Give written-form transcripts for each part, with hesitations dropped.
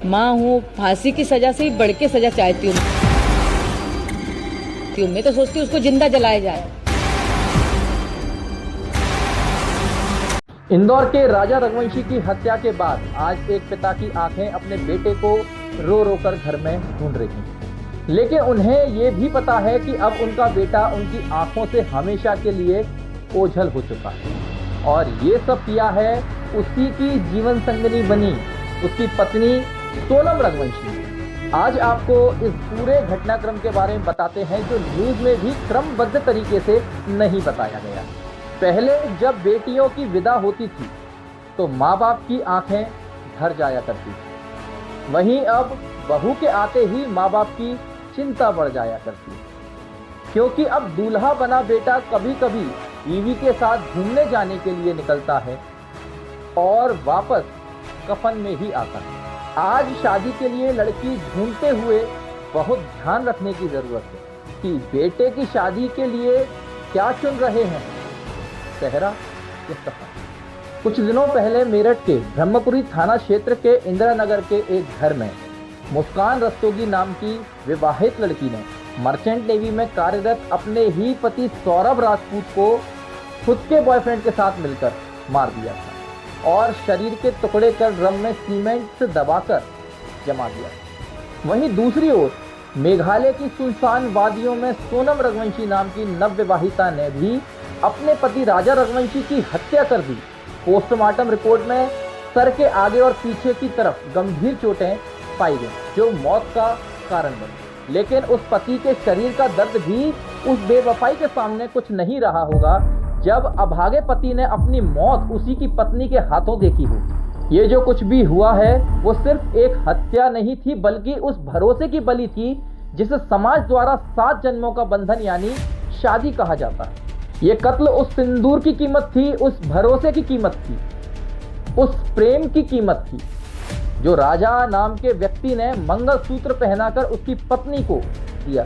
माँ हूँ, फांसी की सजा से भी बढ़ के सजा चाहती हूँ। मैं तो सोचती हूँ उसको जिंदा जलाया जाए। इंदौर के राजा रघुवंशी की हत्या के बाद आज एक पिता की आंखें अपने बेटे को रो रो कर घर में ढूंढ रही हैं। लेकिन उन्हें ये भी पता है कि अब उनका बेटा उनकी आंखों से हमेशा के लिए ओझल हो चुका है, और ये सब किया है उसी की जीवन संगिनी बनी उसकी पत्नी सोनम रघुवंशी। आज आपको इस पूरे घटनाक्रम के बारे में बताते हैं जो न्यूज में भी क्रमबद्ध तरीके से नहीं बताया गया। पहले जब बेटियों की विदा होती थी तो माँ बाप की आंखें भर जाया करती थी, वहीं अब बहू के आते ही माँ बाप की चिंता बढ़ जाया करती है, क्योंकि अब दूल्हा बना बेटा कभी कभी बीवी के साथ घूमने जाने के लिए निकलता है और वापस कफन में ही आता है। आज शादी के लिए लड़की ढूंढते हुए बहुत ध्यान रखने की जरूरत है कि बेटे की शादी के लिए क्या चुन रहे हैं, सेहरा या सफर। कुछ दिनों पहले मेरठ के ब्रह्मपुरी थाना क्षेत्र के इंदिरा नगर के एक घर में मुस्कान रस्तोगी नाम की विवाहित लड़की ने मर्चेंट नेवी में कार्यरत अपने ही पति सौरभ राजपूत को खुद के बॉयफ्रेंड के साथ मिलकर मार दिया था और शरीर के टुकड़े कर ड्रम में सीमेंट से दबाकर जमा दिया। वहीं दूसरी ओर मेघालय की सुनसान वादियों में सोनम रघुवंशी नाम की नवविवाहिता ने भी अपने पति राजा रघुवंशी की हत्या कर दी। पोस्टमार्टम रिपोर्ट में सर के आगे और पीछे की तरफ गंभीर चोटें पाई गई जो मौत का कारण बनी। लेकिन उस पति के शरीर का दर्द भी उस बेवफाई के सामने कुछ नहीं रहा होगा जब अभागे पति ने अपनी मौत उसी की पत्नी के हाथों देखी हो। ये जो कुछ भी हुआ है वो सिर्फ एक हत्या नहीं थी, बल्कि उस भरोसे की बलि थी जिसे समाज द्वारा 7 जन्मों का बंधन यानी शादी कहा जाता है। ये कत्ल उस सिंदूर की कीमत थी, उस भरोसे की कीमत थी, उस प्रेम की कीमत थी जो राजा नाम के व्यक्ति ने मंगलसूत्र पहनाकर उसकी पत्नी को दिया।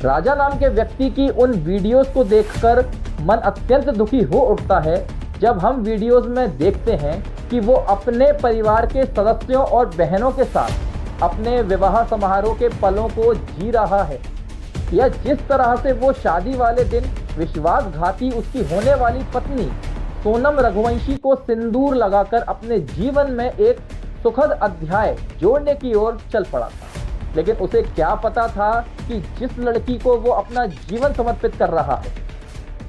राजा नाम के व्यक्ति की उन वीडियोस को देखकर मन अत्यंत दुखी हो उठता है जब हम वीडियोस में देखते हैं कि वो अपने परिवार के सदस्यों और बहनों के साथ अपने विवाह समारोह के पलों को जी रहा है, या जिस तरह से वो शादी वाले दिन विश्वासघाती उसकी होने वाली पत्नी सोनम रघुवंशी को सिंदूर लगाकर अपने जीवन में एक सुखद अध्याय जोड़ने की ओर चल पड़ा था। लेकिन उसे क्या पता था कि जिस लड़की को वो अपना जीवन समर्पित कर रहा है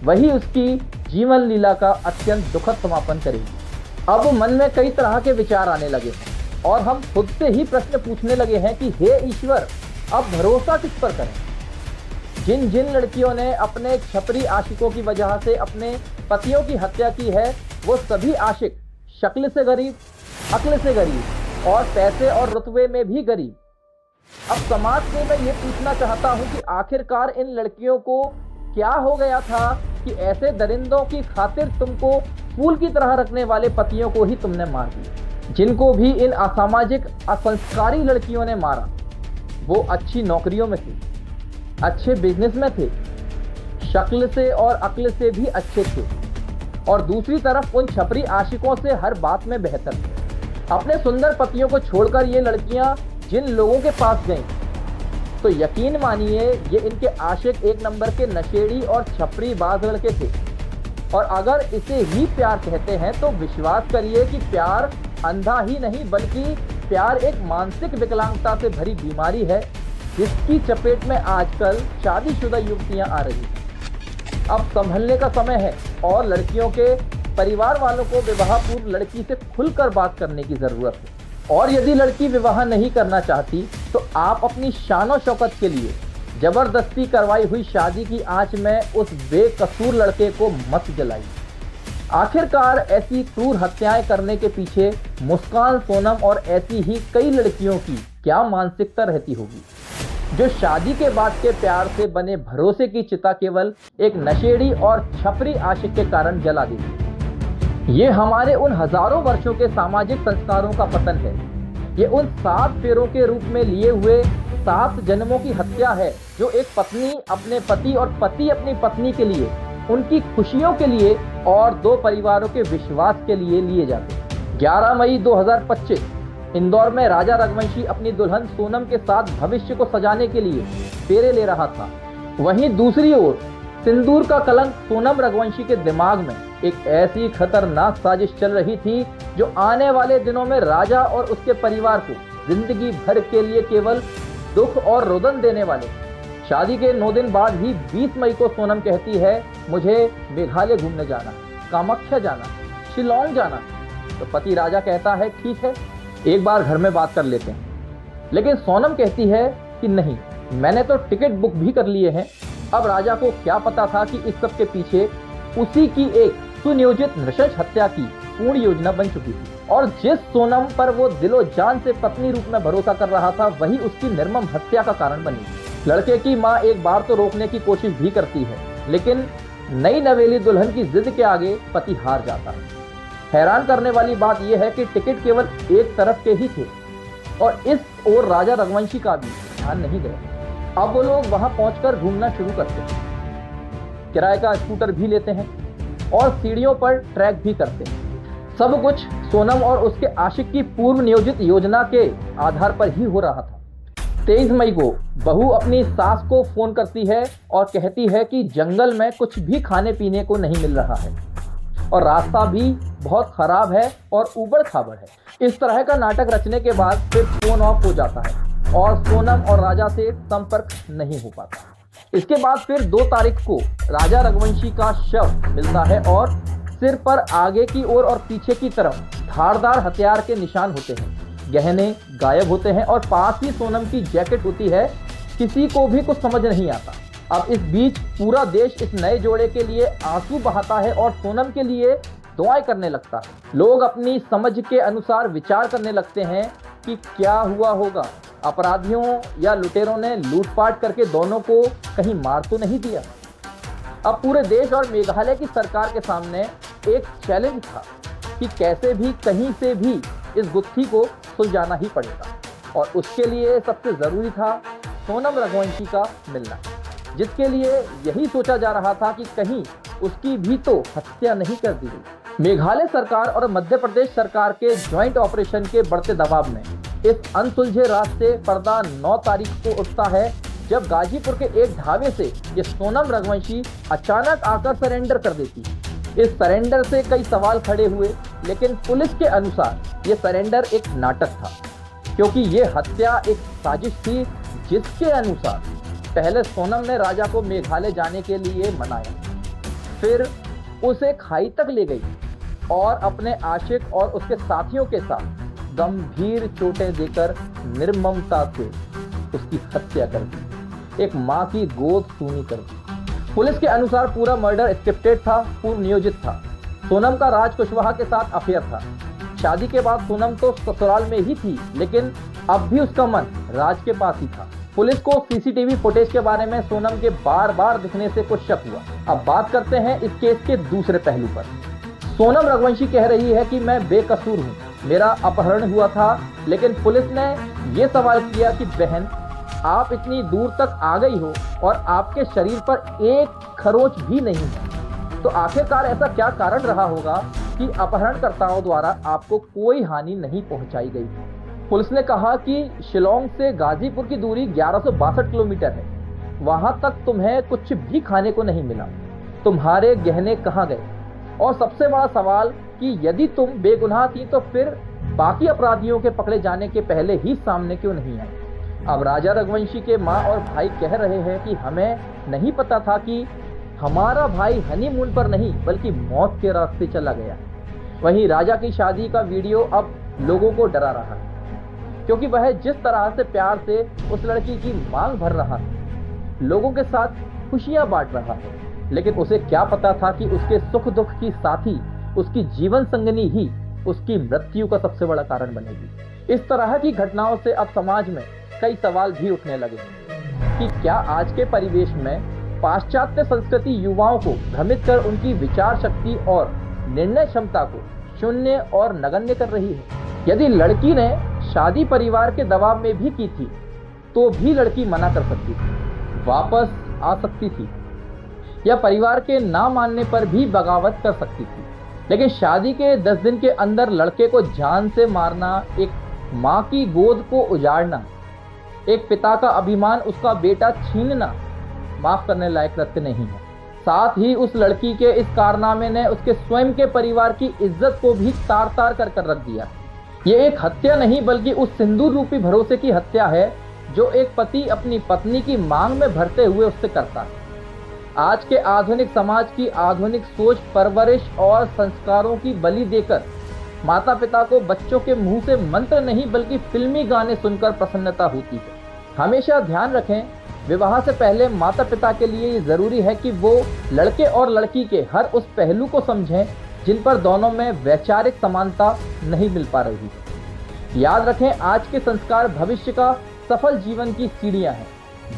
वही उसकी जीवन लीला का अत्यंत दुखद समापन करेगी। अब मन में कई तरह के विचार आने लगे हैं और हम खुद से ही प्रश्न पूछने लगे हैं कि हे ईश्वर, अब भरोसा किस पर करें। जिन जिन लड़कियों ने अपने छपरी आशिकों की वजह से अपने पतियों की हत्या की है वो सभी आशिक शक्ल से गरीब, अक्ल से गरीब और पैसे और रुतबे में भी गरीब। अब समाज से मैं ये पूछना चाहता हूँ कि आखिरकार इन लड़कियों को क्या हो गया था कि ऐसे दरिंदों की खातिर तुमको फूल की तरह रखने वाले पतियों को ही तुमने मार दिया। जिनको भी इन असामाजिक असंस्कारी लड़कियों ने मारा वो अच्छी नौकरियों में थे, अच्छे बिजनेस में थे, शक्ल से और अक्ल से भी अच्छे थे, और दूसरी तरफ उन छपरी आशिकों से हर बात में बेहतर थे। अपने सुंदर पतियों को छोड़कर ये लड़कियां जिन लोगों के पास गईं तो यकीन मानिए ये इनके आशिक एक नंबर के नशेड़ी और छपरी बाज लड़के थे। और अगर इसे ही प्यार कहते हैं तो विश्वास करिए कि प्यार अंधा ही नहीं बल्कि प्यार एक मानसिक विकलांगता से भरी बीमारी है जिसकी चपेट में आजकल शादीशुदा युवतियां आ रही हैं। अब संभलने का समय है और लड़कियों के परिवार वालों को विवाह पूर्व लड़की से खुलकर बात करने की जरूरत है। और यदि लड़की विवाह नहीं करना चाहती तो आप अपनी शान और शौकत के लिए जबरदस्ती करवाई हुई शादी की आंच में उस बेकसूर लड़के को मत जलाइए। आखिरकार ऐसी क्रूर हत्याएं करने के पीछे मुस्कान, सोनम और ऐसी ही कई लड़कियों की क्या मानसिकता रहती होगी जो शादी के बाद के प्यार से बने भरोसे की चिता केवल एक नशेड़ी और छपरी आशिक के कारण जला देती। ये हमारे उन हजारों वर्षों के सामाजिक संस्कारों का पतन है। ये उन 7 फेरों के रूप में लिए हुए 7 जन्मों की हत्या है जो एक पत्नी अपने पति और पति अपनी पत्नी के लिए, उनकी खुशियों के लिए और 2 परिवारों के विश्वास के लिए लिए जाते हैं। 11 मई 2025 इंदौर में राजा रघुवंशी अपनी दुल्हन सोनम के साथ भविष्य को सजाने के लिए फेरे ले रहा था। वहीं दूसरी ओर सिंदूर का कलंक सोनम रघुवंशी के दिमाग में एक ऐसी खतरनाक साजिश चल रही थी जो आने वाले दिनों में राजा और उसके परिवार को जिंदगी भर के लिए केवल दुख और रुदन देने वाले। शादी के 9 दिन बाद ही 20 मई को सोनम कहती है, मुझे मेघालय घूमने जाना, कामाख्या जाना, शिलोंग जाना। तो पति राजा कहता है, ठीक है, एक बार घर में बात कर लेते हैं। लेकिन सोनम कहती है कि नहीं, मैंने तो टिकट बुक भी कर लिए हैं। अब राजा को क्या पता था कि इस सब के पीछे उसी की एक सुनियोजित नृशंस हत्या की पूर्ण योजना बन चुकी थी, और जिस सोनम पर वो दिलो जान से पत्नी रूप में भरोसा कर रहा था, वही उसकी निर्मम हत्या का कारण बनी। लड़के की मां एक बार तो रोकने की कोशिश भी करती है, लेकिन नई नवेली दुल्हन की जिद के आगे पति हार जाता है। हैरान करने वाली बात यह है कि टिकट केवल एक तरफ के ही थे और इस ओर राजा रघुवंशी का भी ध्यान नहीं गया। अब वो लोग वहां पहुंचकर घूमना शुरू करते हैं, किराए का स्कूटर भी लेते हैं और सीढ़ियों पर ट्रैक भी करते हैं। सब कुछ सोनम और उसके आशिक की पूर्व नियोजित योजना के आधार पर ही हो रहा था। 23 मई को बहू अपनी सास को फोन करती है और कहती है कि जंगल में कुछ भी खाने पीने को नहीं मिल रहा है और रास्ता भी बहुत खराब है और ऊबड़ खाबड़ है। इस तरह का नाटक रचने के बाद फिर फोन ऑफ हो जाता है और सोनम और राजा से संपर्क नहीं हो पाता। इसके बाद फिर 2 तारीख को राजा रघुवंशी का शव मिलता है और सिर पर आगे की ओर और पीछे की तरफ धारदार हथियार के निशान होते हैं। गहने गायब होते हैं और पास ही सोनम की जैकेट होती है। किसी को भी कुछ समझ नहीं आता। अब इस बीच पूरा देश इस नए जोड़े के लिए आंसू बहाता है और सोनम के लिए दुआएं करने लगता है। लोग अपनी समझ के अनुसार विचार करने लगते हैं कि क्या हुआ होगा, अपराधियों या लुटेरों ने लूटपाट करके दोनों को कहीं मार तो नहीं दिया। अब पूरे देश और मेघालय की सरकार के सामने एक चैलेंज था कि कैसे भी कहीं से भी इस गुत्थी को सुलझाना ही पड़ेगा, और उसके लिए सबसे जरूरी था सोनम रघुवंशी का मिलना, जिसके लिए यही सोचा जा रहा था कि कहीं उसकी भी तो हत्या नहीं कर दी गई। मेघालय सरकार और मध्य प्रदेश सरकार के ज्वाइंट ऑपरेशन के बढ़ते दबाव में इस अनसुलझे राज से पर्दा 9 तारीख को उठता है, जब गाजीपुर के एक ढाबे से ये सोनम रघुवंशी अचानक आकर सरेंडर कर देती। इस सरेंडर से कई सवाल खड़े हुए, लेकिन पुलिस के अनुसार ये सरेंडर एक नाटक था, क्योंकि ये हत्या एक साजिश थी जिसके अनुसार पहले सोनम ने राजा को मेघालय जाने के लिए मनाया, फिर उसे खाई तक ले गई और अपने आशिक और उसके साथियों के साथ गंभीर चोटें देकर निर्ममता से उसकी हत्या कर दी, एक मां की गोद सूनी कर दी। पुलिस के अनुसार पूरा मर्डर स्क्रिप्टेड था, पूर्व नियोजित था। सोनम का राज कुशवाहा के साथ अफेयर था। शादी के बाद सोनम तो ससुराल में ही थी, लेकिन अब भी उसका मन राज के पास ही था। पुलिस को सीसीटीवी फुटेज के बारे में सोनम के बार बार दिखने से कुछ शक हुआ। अब बात करते हैं इस केस के दूसरे पहलू पर। सोनम रघुवंशी कह रही है कि मैं बेकसूर हूँ, मेरा अपहरण हुआ था, लेकिन पुलिस ने यह सवाल किया कि बहन, आप इतनी दूर तक आ गई हो और आपके शरीर पर एक खरोंच भी नहीं है, तो आखिरकार ऐसा क्या कारण रहा होगा कि अपहरणकर्ताओं द्वारा आपको कोई हानि नहीं पहुंचाई गई। पुलिस ने कहा कि शिलोंग से गाजीपुर की दूरी 1162 किलोमीटर है, वहां तक तुम्हें कुछ भी खाने को नहीं मिला, तुम्हारे गहने कहाँ गए, और सबसे बड़ा सवाल कि यदि तुम बेगुनाह थी तो फिर बाकी अपराधियों के पकड़े जाने के पहले ही सामने क्यों नहीं आए। अब राजा रघुवंशी के माँ और भाई कह रहे हैं कि हमें नहीं पता था कि हमारा भाई हनीमून पर नहीं बल्कि मौत के रास्ते चला गया। वहीं राजा की शादी का वीडियो अब लोगों को डरा रहा है, क्योंकि वह जिस तरह से प्यार से उस लड़की की मांग भर रहा है, लोगों के साथ खुशियां बांट रहा है, लेकिन उसे क्या पता था कि उसके सुख दुख की साथी, उसकी जीवन संगनी ही उसकी मृत्यु का सबसे बड़ा कारण बनेगी। इस तरह की घटनाओं से अब समाज में कई सवाल भी उठने लगे कि क्या आज के परिवेश में पाश्चात्य संस्कृति युवाओं को भ्रमित कर उनकी विचार शक्ति और निर्णय क्षमता को शून्य और नगण्य कर रही है। यदि लड़की ने शादी परिवार के दबाव में भी की थी तो भी लड़की मना कर सकती थी, वापस आ सकती थी, या परिवार के ना मानने पर भी बगावत कर सकती थी, लेकिन शादी के 10 दिन के अंदर लड़के को जान से मारना एक माँ की गोद को उजाड़ना, एक पिता का अभिमान उसका बेटा छीनना माफ करने लायक कृत्य नहीं है। साथ ही उस लड़की के इस कारनामे ने उसके स्वयं के परिवार की इज्जत को भी तार तार कर रख दिया। ये एक हत्या नहीं बल्कि उस सिंदूर रूपी भरोसे की हत्या है जो एक पति अपनी पत्नी की मांग में भरते हुए उससे करता है। आज के आधुनिक समाज की आधुनिक सोच, परवरिश और संस्कारों की बलि देकर माता पिता को बच्चों के मुंह से मंत्र नहीं बल्कि फिल्मी गाने सुनकर प्रसन्नता होती है। हमेशा ध्यान रखें, विवाह से पहले माता पिता के लिए ये जरूरी है कि वो लड़के और लड़की के हर उस पहलू को समझें जिन पर दोनों में वैचारिक समानता नहीं मिल पा रही है। याद रखें, आज के संस्कार भविष्य का सफल जीवन की सीढ़ियां हैं,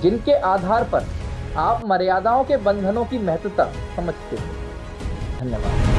जिनके आधार पर आप मर्यादाओं के बंधनों की महत्वता समझते हैं। धन्यवाद।